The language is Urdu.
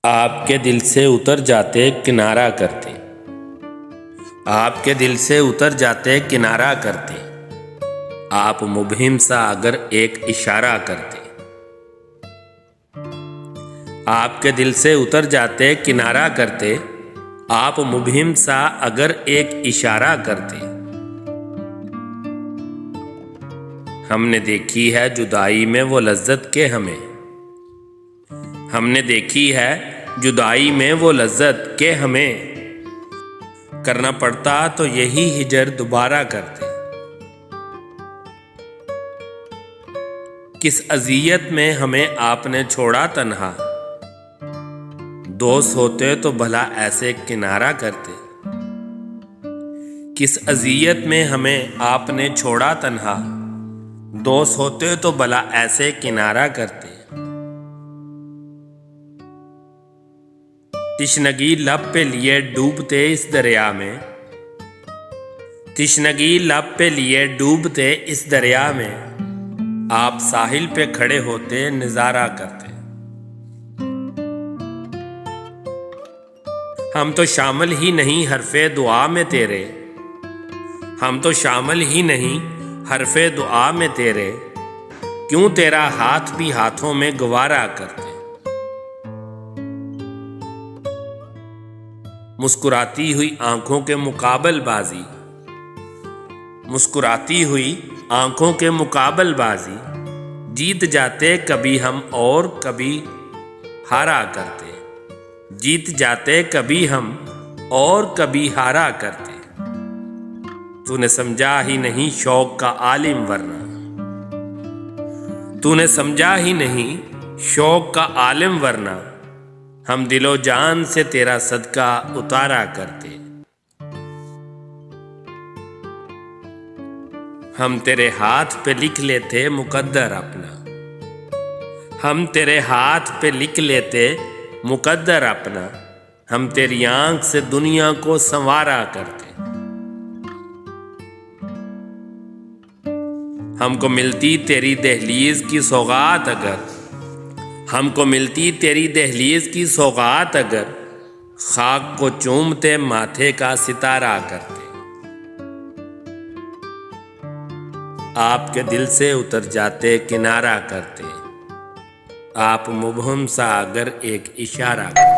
آپ کے دل سے اتر جاتے کنارہ کرتے، آپ کے دل سے اتر جاتے کنارہ کرتے، آپ مبہم سا اگر ایک اشارہ کرتے۔ آپ کے دل سے اتر جاتے کنارہ کرتے، آپ مبہم سا اگر ایک اشارہ کرتے۔ ہم نے دیکھی ہے جدائی میں وہ لذت کہ ہم نے دیکھی ہے جدائی میں وہ لذت کہ ہمیں کرنا پڑتا تو یہی ہجر دوبارہ کرتے۔ کس اذیت میں ہمیں آپ نے چھوڑا تنہا، دوست ہوتے تو بھلا ایسے کنارہ کرتے۔ کس اذیت میں ہمیں آپ نے چھوڑا تنہا، دوست ہوتے تو بھلا ایسے کنارہ کرتے۔ تشنگی لب پہ لیے ڈوبتے اس دریا میں، تشنگی لب پہ لیے ڈوبتے اس دریا میں، آپ ساحل پہ کھڑے ہوتے نظارہ کرتے۔ ہم تو شامل ہی نہیں حرف دعا میں تیرے، ہم تو شامل ہی نہیں حرف دعا میں تیرے، کیوں تیرا ہاتھ بھی ہاتھوں میں گوارا کرتے۔ مسکراتی ہوئی آنکھوں کے مقابل بازی، مسکراتی ہوئی آنکھوں کے مقابل بازی، جیت جاتے کبھی ہم اور کبھی ہارا کرتے، جیت جاتے کبھی ہم اور کبھی ہارا کرتے۔ تو نے سمجھا ہی نہیں شوق کا عالم ورنہ، تو نے سمجھا ہی نہیں شوق کا عالم ورنہ، ہم دل و جان سے تیرا صدقہ اتارا کرتے۔ ہم تیرے ہاتھ پہ لکھ لیتے مقدر اپنا، ہم تیرے ہاتھ پہ لکھ لیتے مقدر اپنا، ہم تیری آنکھ سے دنیا کو سنوارا کرتے۔ ہم کو ملتی تیری دہلیز کی سوغات اگر، ہم کو ملتی تیری دہلیز کی سوغات اگر، خاک کو چومتے ماتھے کا ستارہ کرتے۔ آپ کے دل سے اتر جاتے کنارہ کرتے، آپ مبہم سا اگر ایک اشارہ کرتے۔